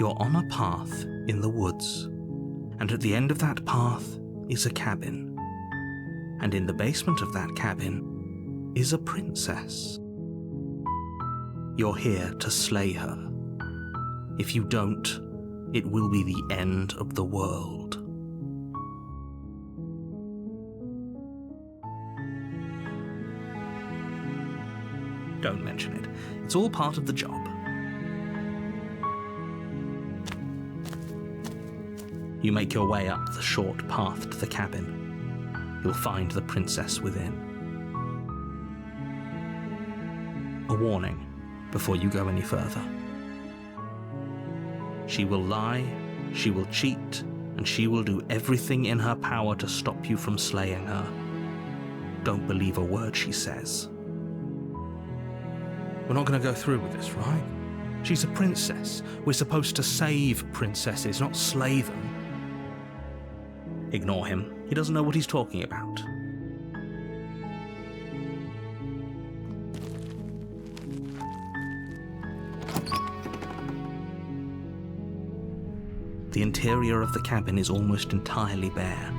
You're on a path in the woods, and at the end of that path is a cabin. And in the basement of that cabin is a princess. You're here to slay her. If you don't, it will be the end of the world. Don't mention it. It's all part of the job. You make your way up the short path to the cabin. You'll find the princess within. A warning before you go any further. She will lie, she will cheat, and she will do everything in her power to stop you from slaying her. Don't believe a word she says. We're not going to go through with this, right? She's a princess. We're supposed to save princesses, not slay them. Ignore him. He doesn't know what he's talking about. The interior of the cabin is almost entirely bare.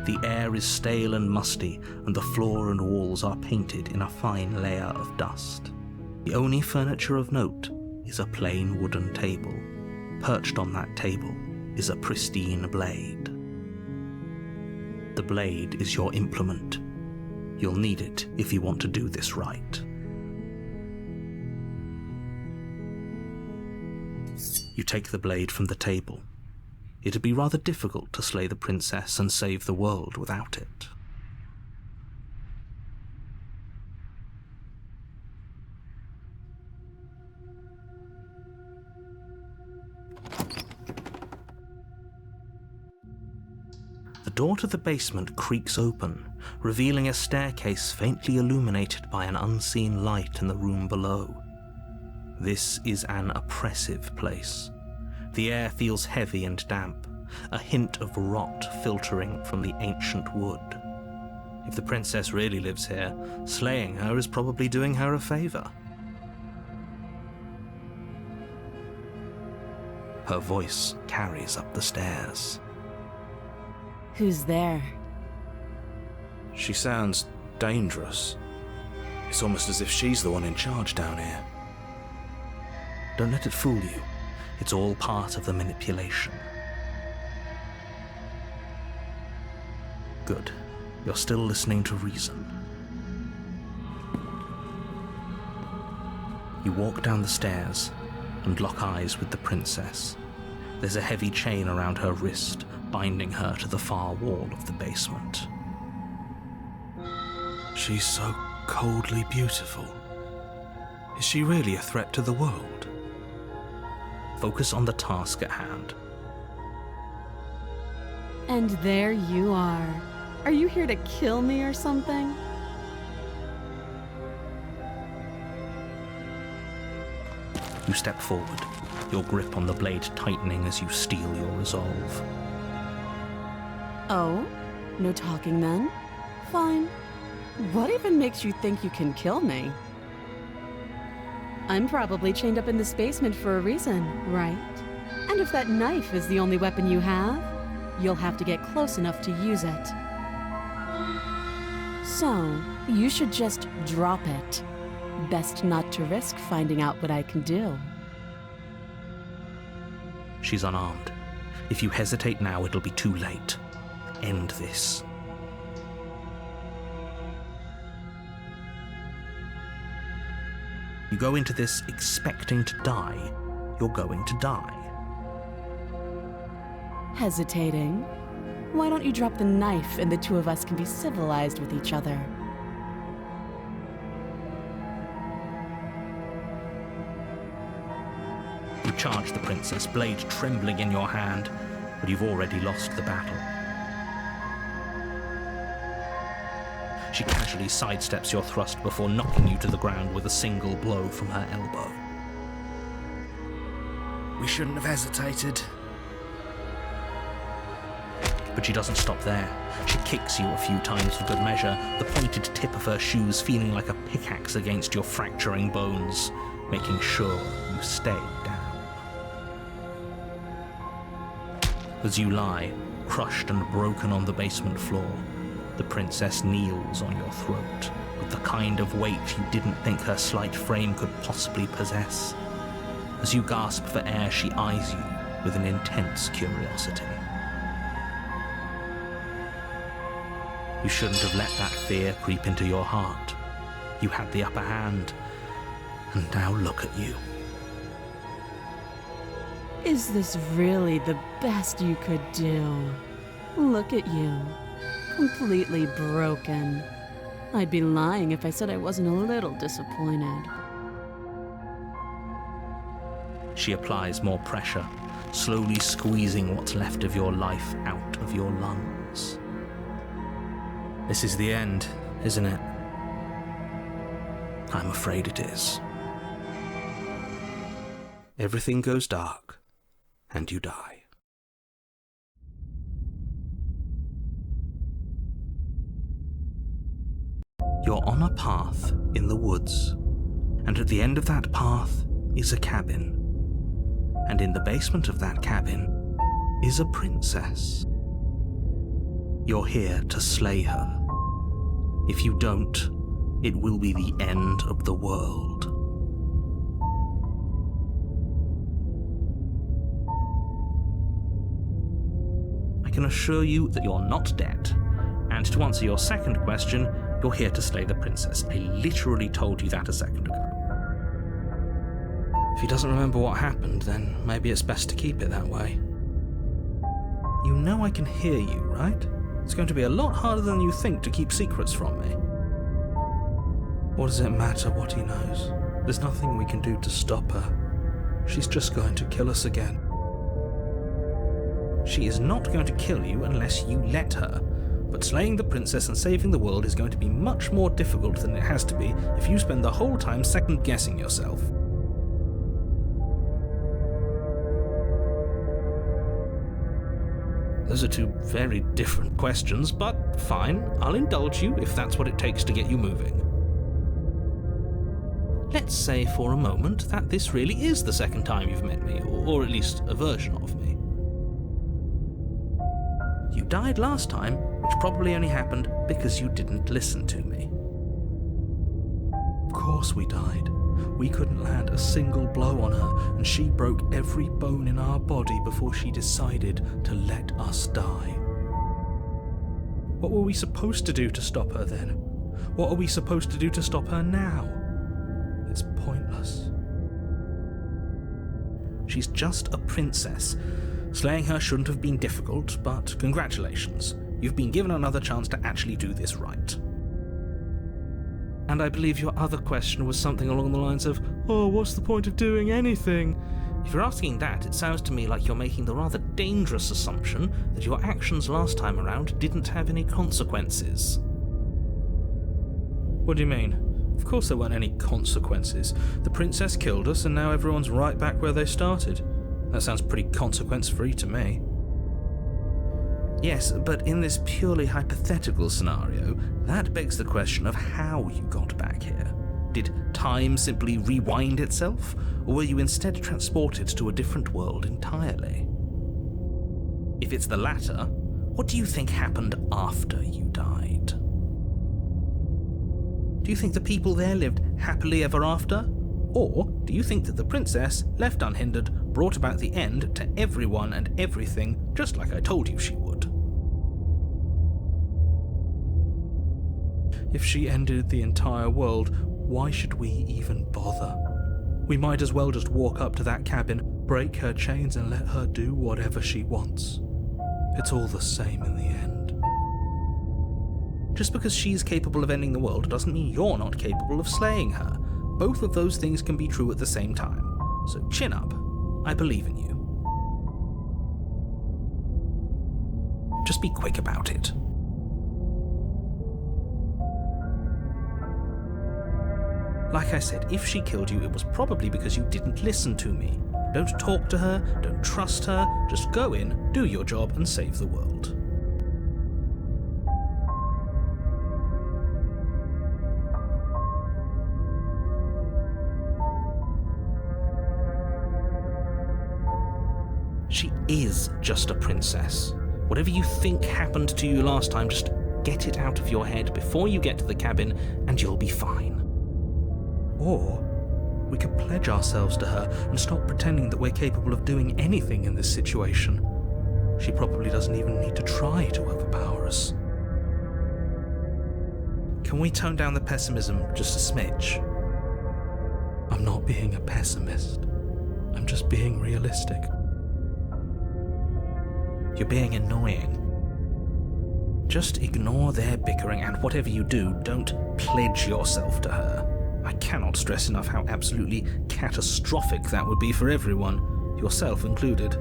The air is stale and musty, and the floor and walls are painted in a fine layer of dust. The only furniture of note is a plain wooden table. Perched on that table is a pristine blade. The blade is your implement. You'll need it if you want to do this right. You take the blade from the table. It'd be rather difficult to slay the princess and save the world without it. The door to the basement creaks open, revealing a staircase faintly illuminated by an unseen light in the room below. This is an oppressive place. The air feels heavy and damp, a hint of rot filtering from the ancient wood. If the princess really lives here, slaying her is probably doing her a favor. Her voice carries up the stairs. Who's there? She sounds dangerous. It's almost as if she's the one in charge down here. Don't let it fool you. It's all part of the manipulation. Good. You're still listening to reason. You walk down the stairs and lock eyes with the princess. There's a heavy chain around her wrist, binding her to the far wall of the basement. She's so coldly beautiful. Is she really a threat to the world? Focus on the task at hand. And there you are. Are you here to kill me or something? You step forward, your grip on the blade tightening as you steel your resolve. Oh? No talking then? Fine. What even makes you think you can kill me? I'm probably chained up in this basement for a reason, right? And if that knife is the only weapon you have, you'll have to get close enough to use it. So, you should just drop it. Best not to risk finding out what I can do. She's unarmed. If you hesitate now, it'll be too late. End this. You go into this expecting to die. You're going to die. Hesitating? Why don't you drop the knife and the two of us can be civilized with each other? You charge the princess, blade trembling in your hand, but you've already lost the battle. She casually sidesteps your thrust before knocking you to the ground with a single blow from her elbow. We shouldn't have hesitated. But she doesn't stop there. She kicks you a few times for good measure, the pointed tip of her shoes feeling like a pickaxe against your fracturing bones, making sure you stay down. As you lie, crushed and broken on the basement floor, the princess kneels on your throat with the kind of weight you didn't think her slight frame could possibly possess. As you gasp for air, she eyes you with an intense curiosity. You shouldn't have let that fear creep into your heart. You had the upper hand, and now look at you. Is this really the best you could do? Look at you. Completely broken. I'd be lying if I said I wasn't a little disappointed. She applies more pressure, slowly squeezing what's left of your life out of your lungs. This is the end, isn't it? I'm afraid it is. Everything goes dark, and you die. You're on a path in the woods, and at the end of that path is a cabin. And in the basement of that cabin is a princess. You're here to slay her. If you don't, it will be the end of the world. I can assure you that you're not dead. And to answer your second question, you're here to slay the princess. I literally told you that a second ago. If he doesn't remember what happened, then maybe it's best to keep it that way. You know I can hear you, right? It's going to be a lot harder than you think to keep secrets from me. What does it matter what he knows? There's nothing we can do to stop her. She's just going to kill us again. She is not going to kill you unless you let her. But slaying the princess and saving the world is going to be much more difficult than it has to be if you spend the whole time second-guessing yourself. Those are two very different questions, but fine, I'll indulge you if that's what it takes to get you moving. Let's say for a moment that this really is the second time you've met me, or at least a version of me. You died last time, which probably only happened because you didn't listen to me. Of course we died. We couldn't land a single blow on her, and she broke every bone in our body before she decided to let us die. What were we supposed to do to stop her then? What are we supposed to do to stop her now? It's pointless. She's just a princess. Slaying her shouldn't have been difficult, but congratulations. You've been given another chance to actually do this right. And I believe your other question was something along the lines of, oh, what's the point of doing anything? If you're asking that, it sounds to me like you're making the rather dangerous assumption that your actions last time around didn't have any consequences. What do you mean? Of course there weren't any consequences. The princess killed us and now everyone's right back where they started. That sounds pretty consequence-free to me. Yes, but in this purely hypothetical scenario, that begs the question of how you got back here. Did time simply rewind itself, or were you instead transported to a different world entirely? If it's the latter, what do you think happened after you died? Do you think the people there lived happily ever after? Or do you think that the princess, left unhindered, brought about the end to everyone and everything, just like I told you she would? If she ended the entire world, why should we even bother? We might as well just walk up to that cabin, break her chains and let her do whatever she wants. It's all the same in the end. Just because she's capable of ending the world doesn't mean you're not capable of slaying her. Both of those things can be true at the same time. So chin up. I believe in you. Just be quick about it. Like I said, if she killed you, it was probably because you didn't listen to me. Don't talk to her, don't trust her, just go in, do your job, and save the world. She is just a princess. Whatever you think happened to you last time, just get it out of your head before you get to the cabin and you'll be fine. Or we could pledge ourselves to her and stop pretending that we're capable of doing anything in this situation. She probably doesn't even need to try to overpower us. Can we tone down the pessimism just a smidge? I'm not being a pessimist. I'm just being realistic. You're being annoying. Just ignore their bickering, and whatever you do, don't pledge yourself to her. I cannot stress enough how absolutely catastrophic that would be for everyone, yourself included.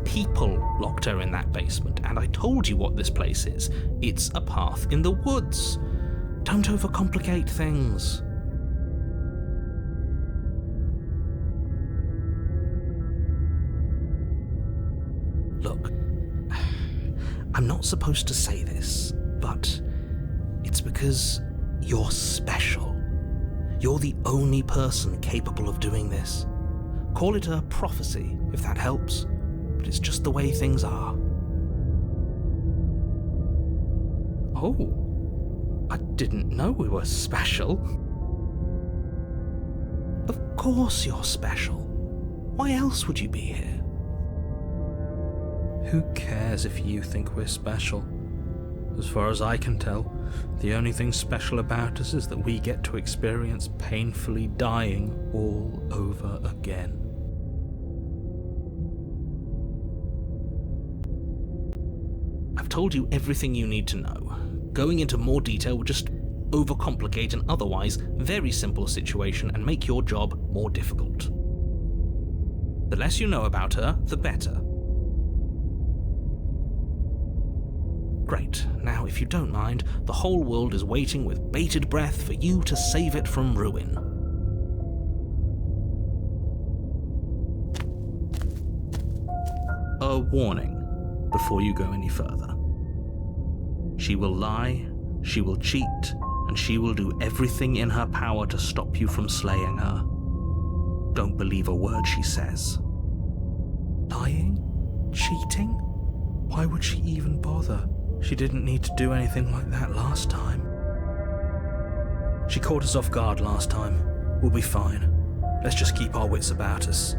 People locked her in that basement, and I told you what this place is. It's a path in the woods. Don't overcomplicate things. Look, I'm not supposed to say this, but it's because you're special. You're the only person capable of doing this. Call it a prophecy, if that helps. But it's just the way things are. Oh, I didn't know we were special. Of course you're special. Why else would you be here? Who cares if you think we're special? As far as I can tell, the only thing special about us is that we get to experience painfully dying all over again. I've told you everything you need to know. Going into more detail would just overcomplicate an otherwise very simple situation and make your job more difficult. The less you know about her, the better. Great. Now, if you don't mind, the whole world is waiting with bated breath for you to save it from ruin. A warning before you go any further. She will lie, she will cheat, and she will do everything in her power to stop you from slaying her. Don't believe a word she says. Lying? Cheating? Why would she even bother? She didn't need to do anything like that last time. She caught us off guard last time. We'll be fine. Let's just keep our wits about us.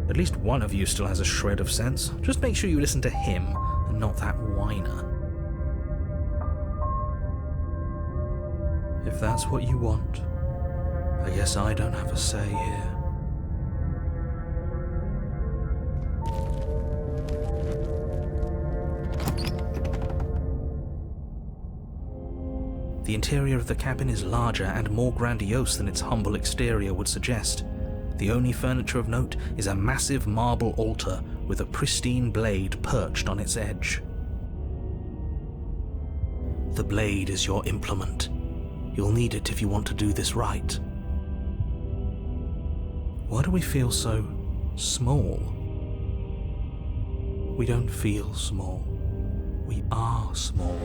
At least one of you still has a shred of sense. Just make sure you listen to him and not that whiner. If that's what you want, I guess I don't have a say here. The interior of the cabin is larger and more grandiose than its humble exterior would suggest. The only furniture of note is a massive marble altar with a pristine blade perched on its edge. The blade is your implement. You'll need it if you want to do this right. Why do we feel so small? We don't feel small. We are small.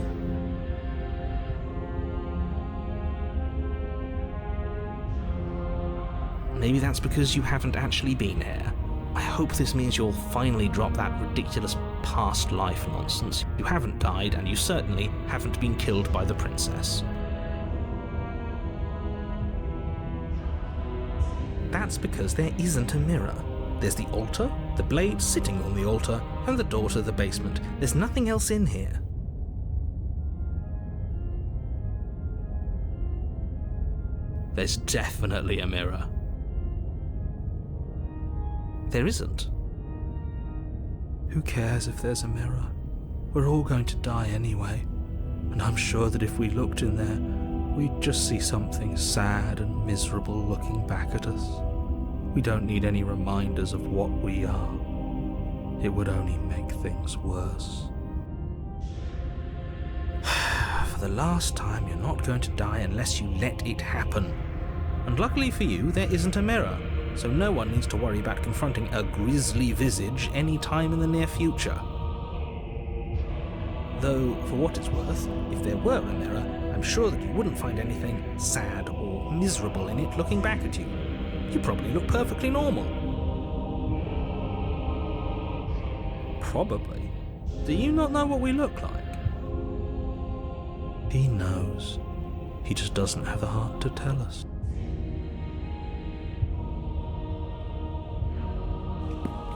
Maybe that's because you haven't actually been here. I hope this means you'll finally drop that ridiculous past life nonsense. You haven't died, and you certainly haven't been killed by the princess. That's because there isn't a mirror. There's the altar, the blade sitting on the altar, and the door to the basement. There's nothing else in here. There's definitely a mirror. There isn't. Who cares if there's a mirror? We're all going to die anyway, and I'm sure that if we looked in there, we'd just see something sad and miserable looking back at us. We don't need any reminders of what we are. It would only make things worse. For the last time, you're not going to die unless you let it happen. And luckily for you, there isn't a mirror, so no one needs to worry about confronting a grisly visage any time in the near future. Though, for what it's worth, if there were a mirror, I'm sure that you wouldn't find anything sad or miserable in it looking back at you. You probably look perfectly normal. Probably. Do you not know what we look like? He knows. He just doesn't have the heart to tell us.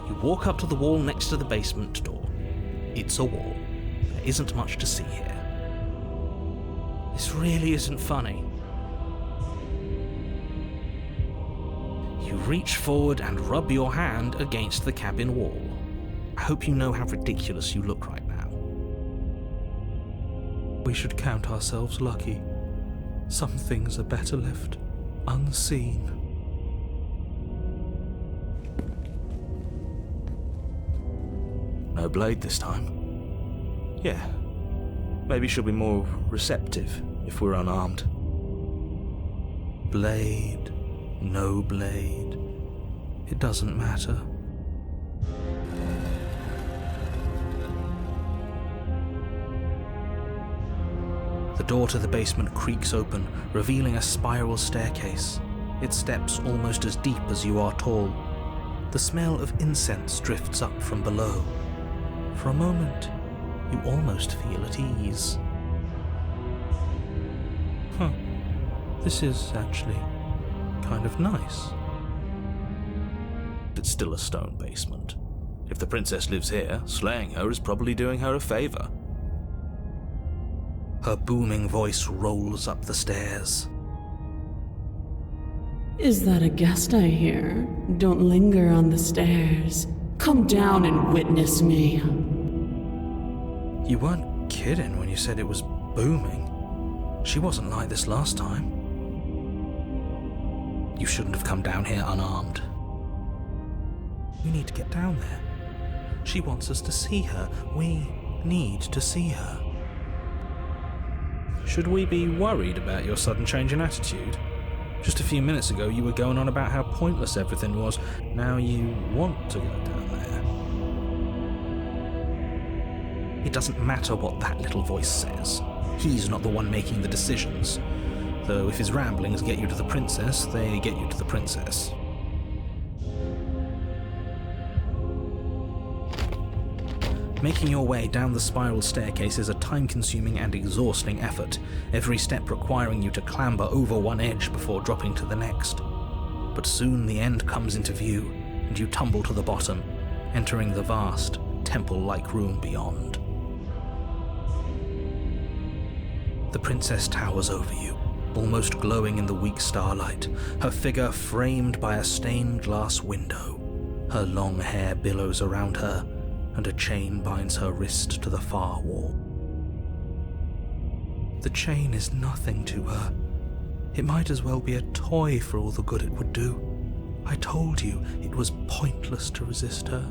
You walk up to the wall next to the basement door. It's a wall. There isn't much to see here. This really isn't funny. You reach forward and rub your hand against the cabin wall. I hope you know how ridiculous you look right now. We should count ourselves lucky. Some things are better left unseen. No blade this time. Yeah. Maybe she'll be more receptive if we're unarmed. Blade, no blade. It doesn't matter. The door to the basement creaks open, revealing a spiral staircase. Its steps almost as deep as you are tall. The smell of incense drifts up from below. For a moment, you almost feel at ease. This is actually kind of nice. It's still a stone basement. If the princess lives here, slaying her is probably doing her a favor. Her booming voice rolls up the stairs. Is that a guest I hear? Don't linger on the stairs. Come down and witness me. You weren't kidding when you said it was booming. She wasn't like this last time. You shouldn't have come down here unarmed. We need to get down there. She wants us to see her. We need to see her. Should we be worried about your sudden change in attitude? Just a few minutes ago you were going on about how pointless everything was. Now you want to go down there. It doesn't matter what that little voice says. He's not the one making the decisions. Though if his ramblings get you to the princess, they get you to the princess. Making your way down the spiral staircase is a time-consuming and exhausting effort, every step requiring you to clamber over one edge before dropping to the next. But soon the end comes into view, and you tumble to the bottom, entering the vast, temple-like room beyond. The princess towers over you, almost glowing in the weak starlight, her figure framed by a stained glass window. Her long hair billows around her, and a chain binds her wrist to the far wall. The chain is nothing to her. It might as well be a toy for all the good it would do. I told you it was pointless to resist her.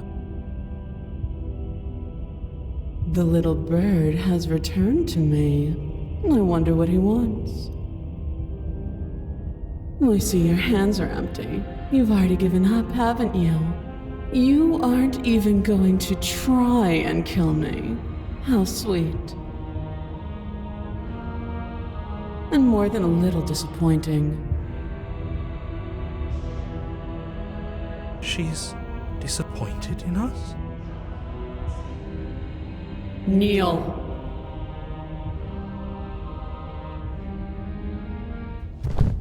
The little bird has returned to me. I wonder what he wants. I see your hands are empty. You've already given up, haven't you? You aren't even going to try and kill me. How sweet. And more than a little disappointing. She's disappointed in us? Kneel.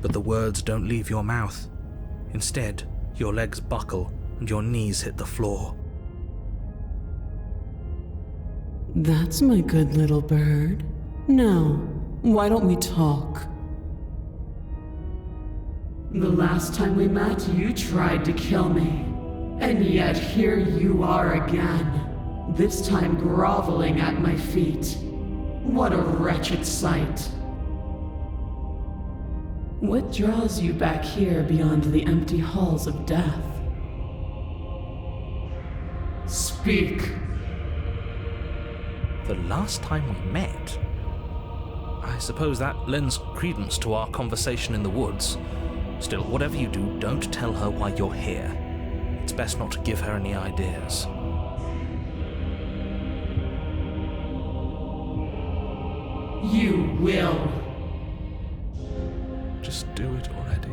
But the words don't leave your mouth. Instead, your legs buckle and your knees hit the floor. That's my good little bird. Now, why don't we talk? The last time we met, you tried to kill me. And yet here you are again. This time groveling at my feet. What a wretched sight. What draws you back here beyond the empty halls of death? Speak. The last time we met? I suppose that lends credence to our conversation in the woods. Still, whatever you do, don't tell her why you're here. It's best not to give her any ideas. You will. Just do it already.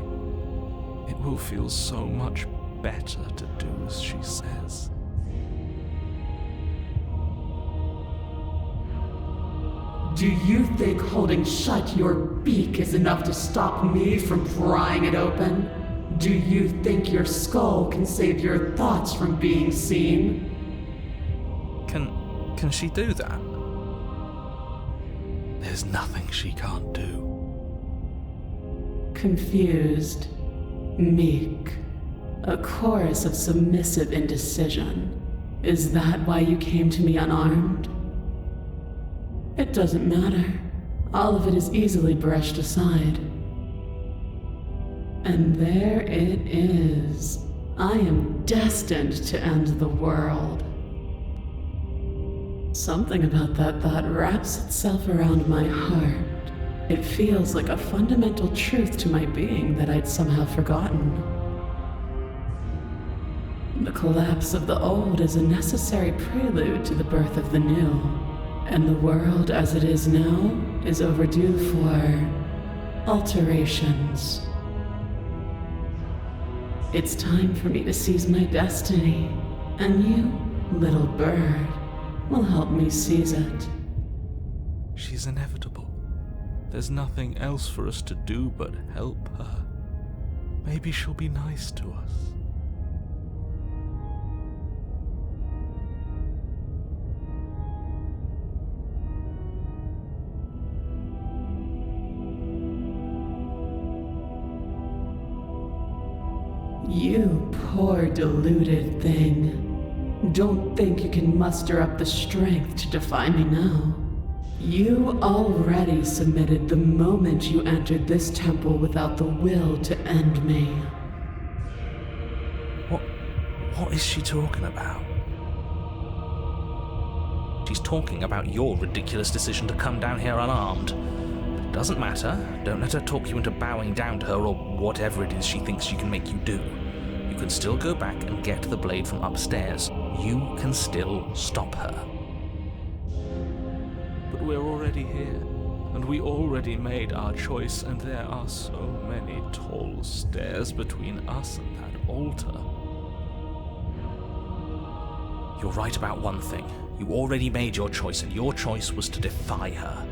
It will feel so much better to do as she says. Do you think holding shut your beak is enough to stop me from prying it open? Do you think your skull can save your thoughts from being seen? Can she do that? There's nothing she can't do. Confused, meek, a chorus of submissive indecision. Is that why you came to me unarmed? It doesn't matter. All of it is easily brushed aside. And there it is. I am destined to end the world. Something about that thought wraps itself around my heart. It feels like a fundamental truth to my being that I'd somehow forgotten. The collapse of the old is a necessary prelude to the birth of the new. And the world as it is now is overdue for alterations. It's time for me to seize my destiny, and you, little bird, will help me seize it. She's inevitable. There's nothing else for us to do but help her. Maybe she'll be nice to us. You poor deluded thing. Don't think you can muster up the strength to defy me now. You already submitted the moment you entered this temple without the will to end me. What is she talking about? She's talking about your ridiculous decision to come down here unarmed. It doesn't matter. Don't let her talk you into bowing down to her or whatever it is she thinks she can make you do. You can still go back and get the blade from upstairs. You can still stop her. But we're already here, and we already made our choice, and there are so many tall stairs between us and that altar. You're right about one thing. You already made your choice, and your choice was to defy her.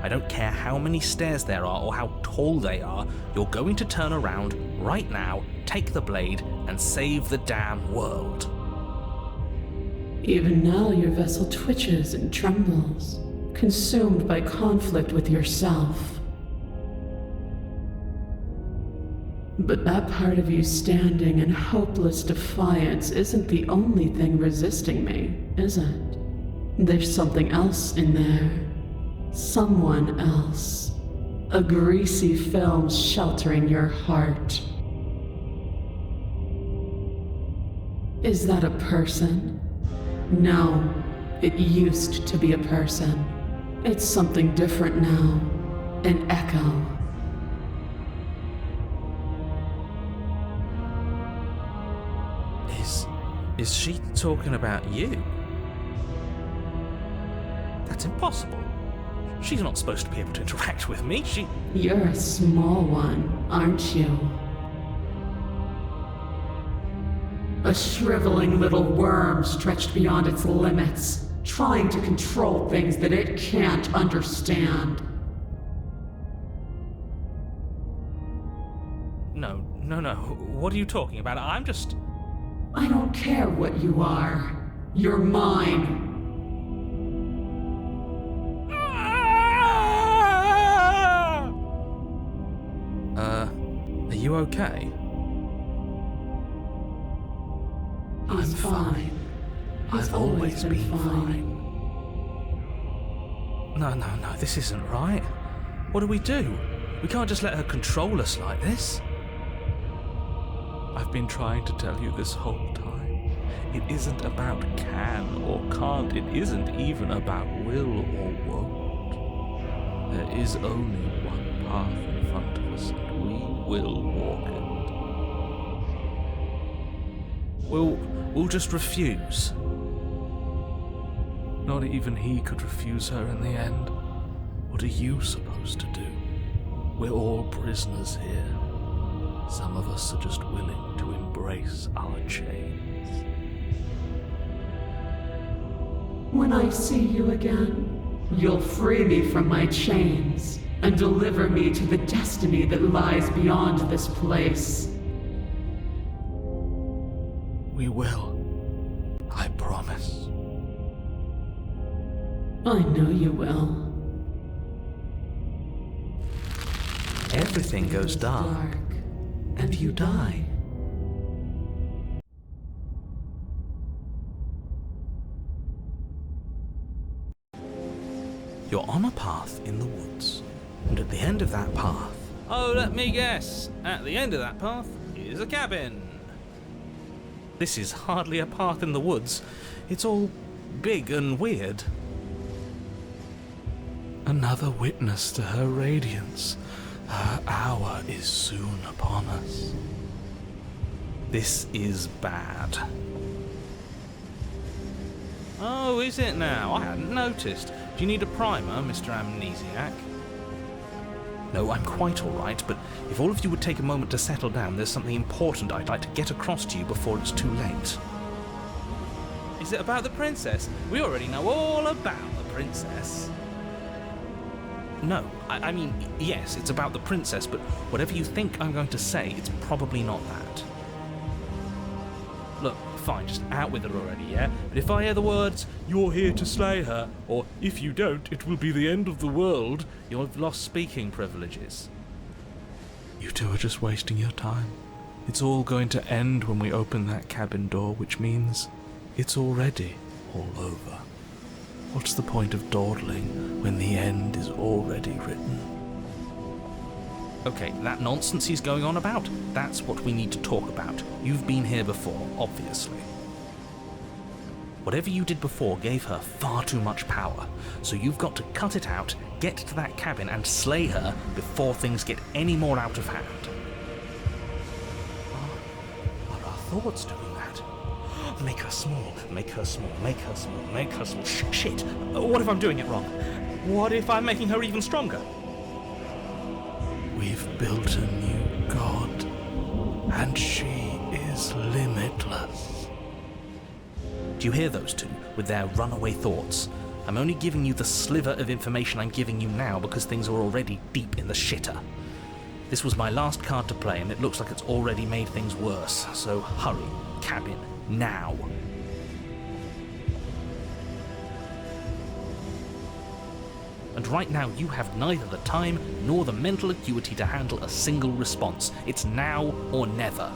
I don't care how many stairs there are or how tall they are, you're going to turn around right now, take the blade, and save the damn world. Even now your vessel twitches and trembles, consumed by conflict with yourself. But that part of you standing in hopeless defiance isn't the only thing resisting me, is it? There's something else in there. Someone else. A greasy film sheltering your heart. Is that a person? No, it used to be a person. It's something different now. An echo. Is she talking about you? That's impossible. She's not supposed to be able to interact with me. You're a small one, aren't you? A shriveling little worm stretched beyond its limits, trying to control things that it can't understand. No. What are you talking about? I don't care what you are. You're mine. Are you okay? He's fine. I've always been fine. No, this isn't right. What do? We can't just let her control us like this. I've been trying to tell you this whole time. It isn't about can or can't. It isn't even about will or won't. There is only one path in front of us, and we will walk it. We'll just refuse. Not even he could refuse her in the end. What are you supposed to do? We're all prisoners here. Some of us are just willing to embrace our chains. When I see you again, you'll free me from my chains and deliver me to the destiny that lies beyond this place. We will. I promise. I know you will. Everything goes dark, and you die. You're on a path in the woods, and at the end of that path... Oh, let me guess. At the end of that path is a cabin. This is hardly a path in the woods. It's all big and weird. Another witness to her radiance. Her hour is soon upon us. This is bad. Oh, is it now? I hadn't noticed. Do you need a primer, Mr. Amnesiac? No, I'm quite all right, but if all of you would take a moment to settle down, there's something important I'd like to get across to you before it's too late. Is it about the princess? We already know all about the princess. No, I mean, yes, it's about the princess, but whatever you think I'm going to say, it's probably not that. Look, fine, just out with it already, yeah? But if I hear the words, "You're here to slay her," or "If you don't, it will be the end of the world," you'll have lost speaking privileges. You two are just wasting your time. It's all going to end when we open that cabin door, which means it's already all over. What's the point of dawdling when the end is already written? Okay, that nonsense he's going on about, that's what we need to talk about. You've been here before, obviously. Whatever you did before gave her far too much power, so you've got to cut it out, get to that cabin and slay her before things get any more out of hand. Are our thoughts doing that? Make her small, make her small, make her small, make her small. Shit! What if I'm doing it wrong? What if I'm making her even stronger? We've built a new god, and she is limitless. Do you hear those two, with their runaway thoughts? I'm only giving you the sliver of information I'm giving you now because things are already deep in the shitter. This was my last card to play, and it looks like it's already made things worse, so hurry, cabin, now. And right now you have neither the time nor the mental acuity to handle a single response. It's now or never.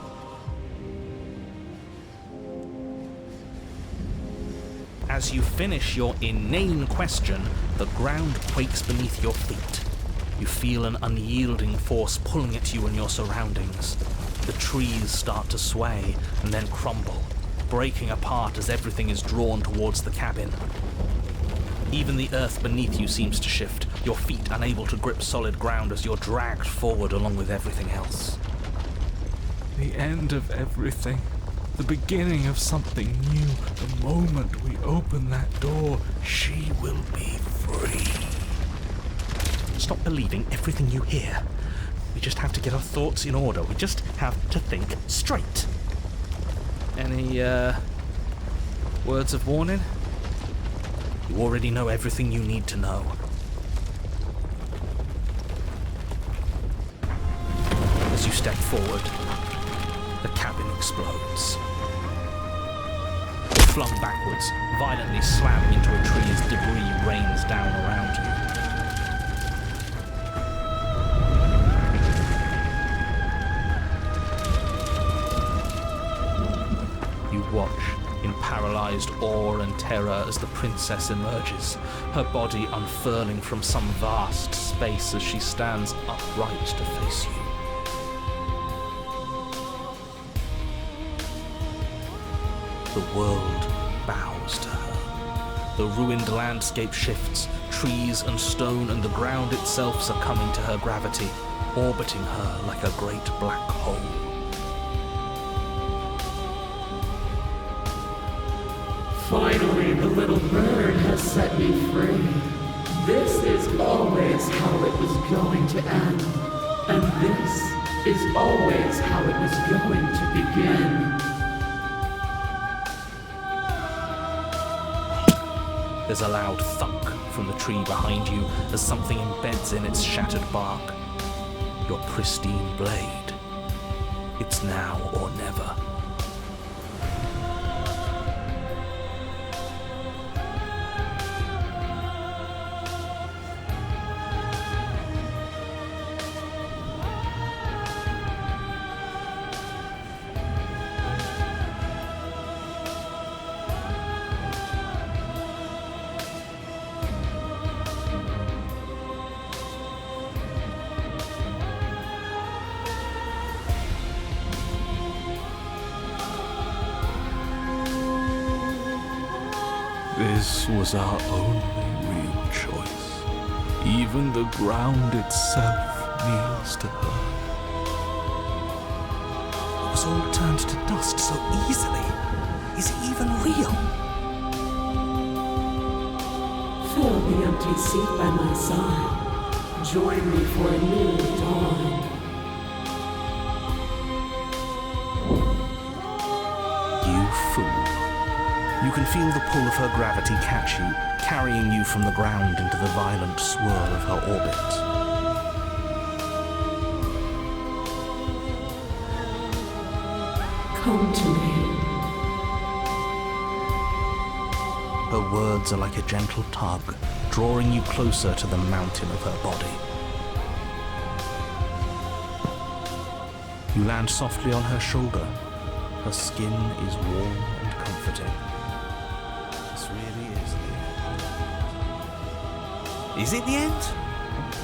As you finish your inane question, the ground quakes beneath your feet. You feel an unyielding force pulling at you and your surroundings. The trees start to sway and then crumble, breaking apart as everything is drawn towards the cabin. Even the earth beneath you seems to shift, your feet unable to grip solid ground as you're dragged forward along with everything else. The end of everything. The beginning of something new. The moment we open that door, she will be free. Stop believing everything you hear. We just have to get our thoughts in order. We just have to think straight. Any, words of warning? You already know everything you need to know. As you step forward, the cabin explodes. You're flung backwards, violently slamming into a tree as debris rains down around you. You watch in paralysed awe and terror as the princess emerges, her body unfurling from some vast space as she stands upright to face you. The world bows to her. The ruined landscape shifts, trees and stone and the ground itself succumbing to her gravity, orbiting her like a great black hole. Finally, the little bird has set me free. This is always how it was going to end. And this is always how it was going to begin. There's a loud thunk from the tree behind you as something embeds in its shattered bark. Your pristine blade. It's now or never. This was our only real choice. Even the ground itself kneels to her. It was all turned to dust so easily. Is it even real? Fill the empty seat by my side. Join me for a new dawn. You fool. You can feel the pull of her gravity catch you, carrying you from the ground into the violent swirl of her orbit. Come to me. Her words are like a gentle tug, drawing you closer to the mountain of her body. You land softly on her shoulder. Her skin is warm and comforting. This really is the end. Is it the end?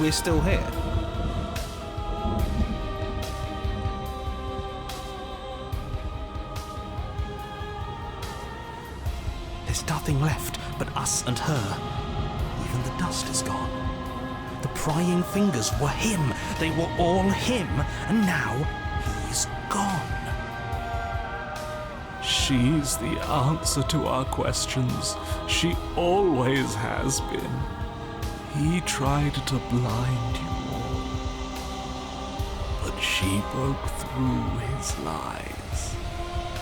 We're still here. There's nothing left but us and her. Even the dust is gone. The prying fingers were him. They were all him. And now he's gone. She's the answer to our questions. She always has been. He tried to blind you all, but she broke through his lies,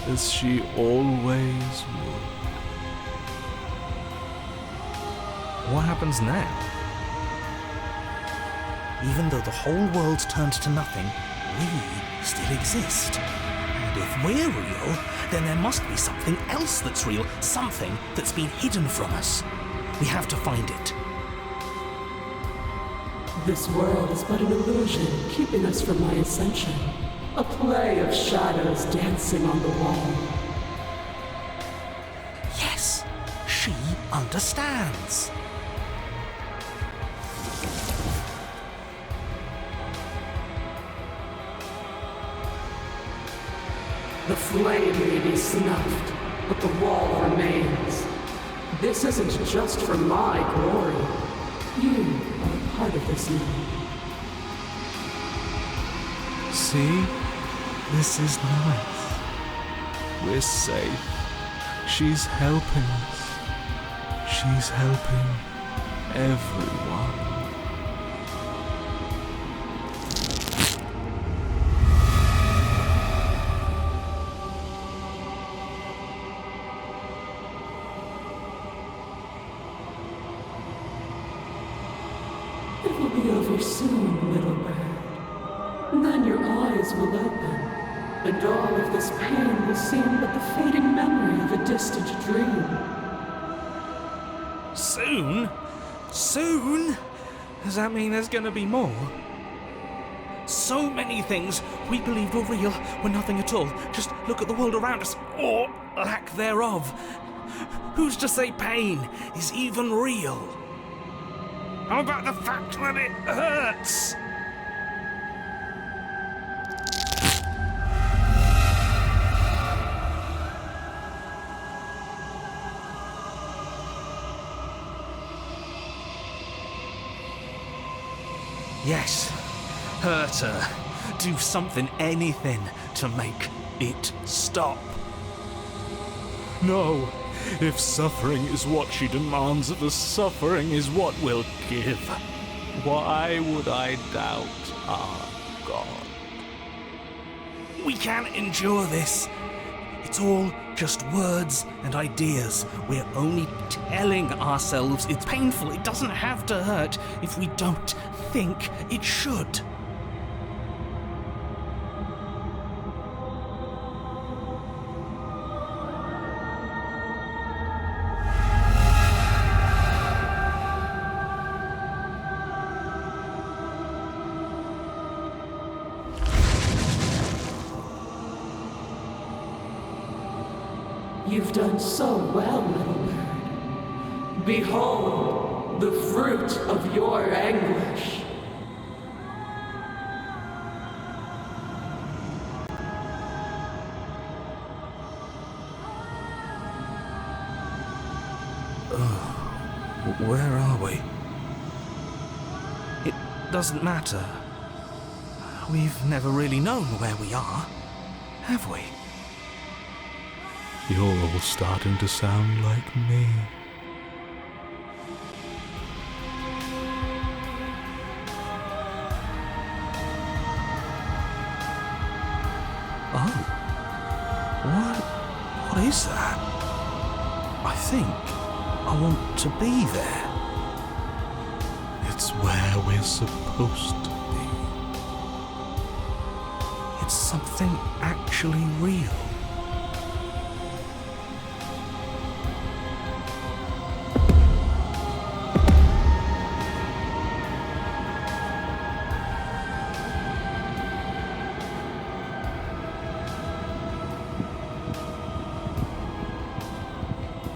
as she always would. What happens now? Even though the whole world's turned to nothing, we still exist. And if we're real, then there must be something else that's real, something that's been hidden from us. We have to find it. This world is but an illusion, keeping us from my ascension. A play of shadows dancing on the wall. Yes, she understands. The flame may be snuffed, but the wall remains. This isn't just for my glory. You are part of this now. See? This is nice. We're safe. She's helping us. She's helping everyone. It will be over soon, little bird. And then your eyes will open, and all of this pain will seem but the fading memory of a distant dream. Soon? Soon? Does that mean there's gonna be more? So many things we believed were real were nothing at all. Just look at the world around us, or lack thereof. Who's to say pain is even real? How about the fact that it hurts? Yes, hurt her. Do something, anything, to make it stop. No, if suffering is what she demands of us, suffering is what we'll give. Why would I doubt our God. We can't endure this. It's all just words and ideas. We're only telling ourselves it's painful. It doesn't have to hurt if we don't think it should. You've done so well, little bird. Behold, the fruit of your anguish. Where are we? It doesn't matter. We've never really known where we are, have we? You're all starting to sound like me. Oh. What is that? I think I want to be there. It's where we're supposed to be. It's something actually real.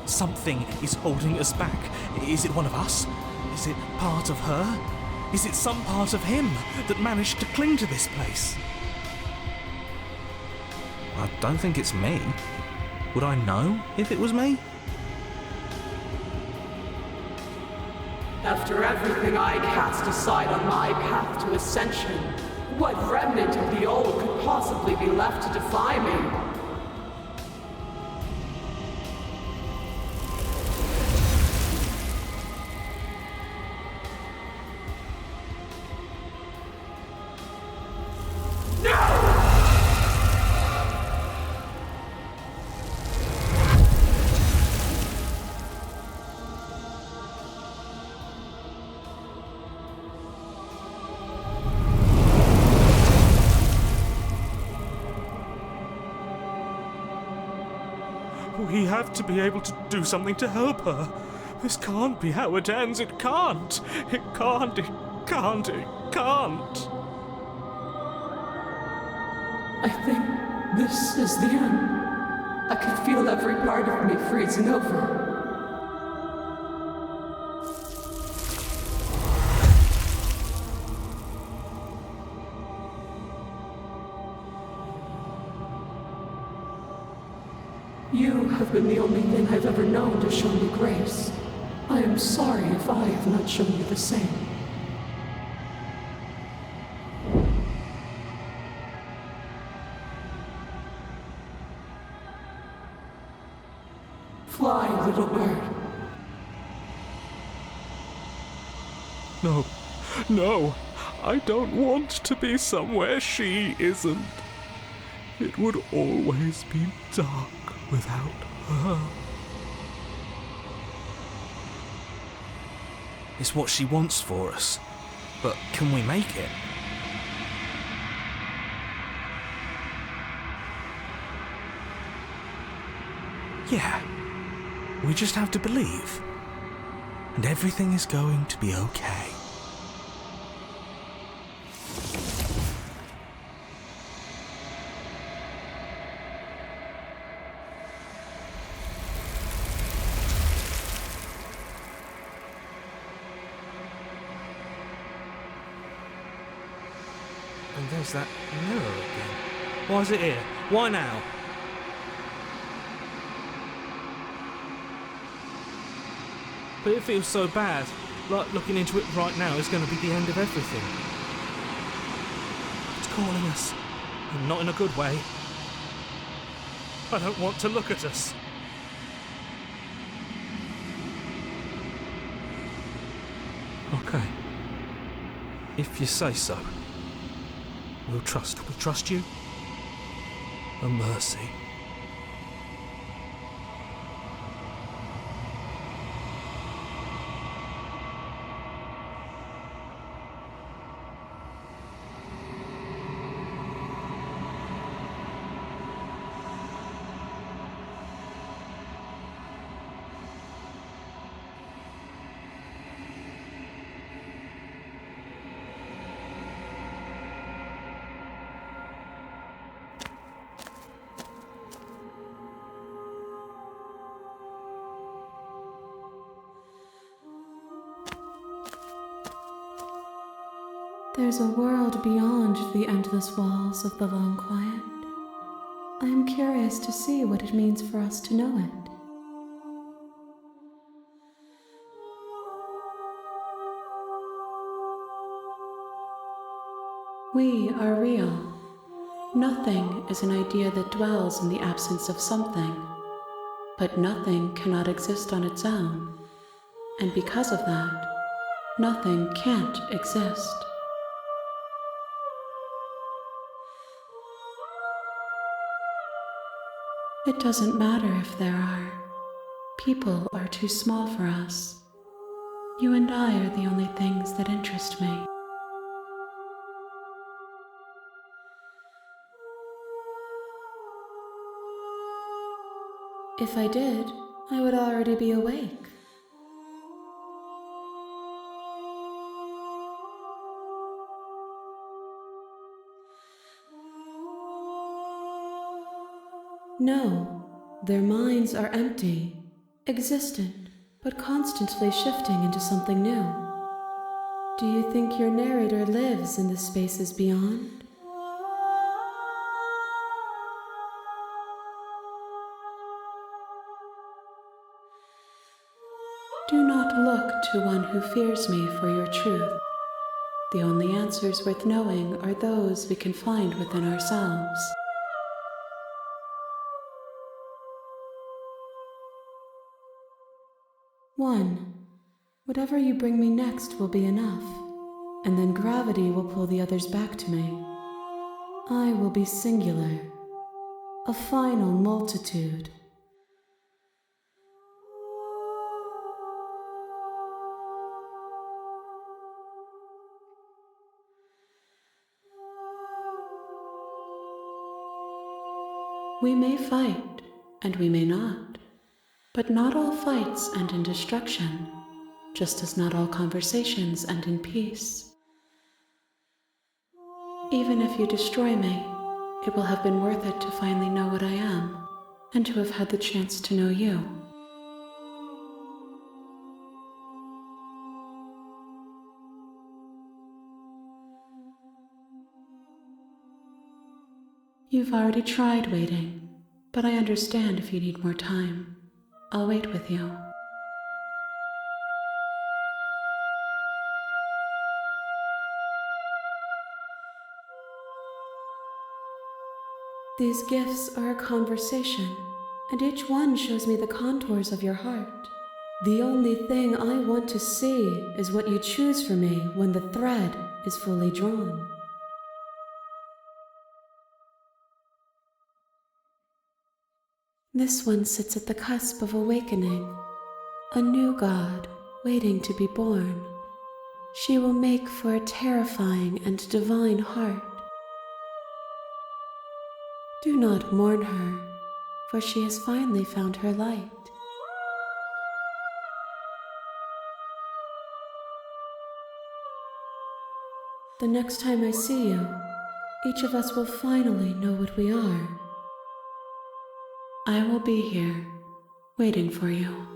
Something is holding us back. Is it one of us? Is it part of her? Is it some part of him that managed to cling to this place? I don't think it's me. Would I know if it was me? After everything I cast aside on my path to ascension, what remnant of the old could possibly be left to defy me? We have to be able to do something to help her. This can't be how it ends. It can't. It can't. It can't. It can't. I think this is the end. I could feel every part of me freezing over. You have been the only thing I've ever known to show me grace. I am sorry if I have not shown you the same. Fly, little bird. No, no, I don't want to be somewhere she isn't. It would always be dark without her. It's what she wants for us. But can we make it? Yeah. We just have to believe. And everything is going to be okay. And there's that mirror again. Why is it here? Why now? But it feels so bad. Like looking into it right now is going to be the end of everything. It's calling us. And not in a good way. I don't want to look at us. Okay. If you say so. We'll trust you. A mercy. There's a world beyond the endless walls of the long quiet. I am curious to see what it means for us to know it. We are real. Nothing is an idea that dwells in the absence of something, but nothing cannot exist on its own, and because of that, nothing can't exist. It doesn't matter if there are. People are too small for us. You and I are the only things that interest me. If I did, I would already be awake. No, their minds are empty, existent, but constantly shifting into something new. Do you think your narrator lives in the spaces beyond? Do not look to one who fears me for your truth. The only answers worth knowing are those we can find within ourselves. One, whatever you bring me next will be enough, and then gravity will pull the others back to me. I will be singular, a final multitude. We may fight, and we may not. But not all fights end in destruction, just as not all conversations end in peace. Even if you destroy me, it will have been worth it to finally know what I am, and to have had the chance to know you. You've already tried waiting, but I understand if you need more time. I'll wait with you. These gifts are a conversation, and each one shows me the contours of your heart. The only thing I want to see is what you choose for me when the thread is fully drawn. This one sits at the cusp of awakening, a new god waiting to be born. She will make for a terrifying and divine heart. Do not mourn her, for she has finally found her light. The next time I see you, each of us will finally know what we are. I will be here, waiting for you.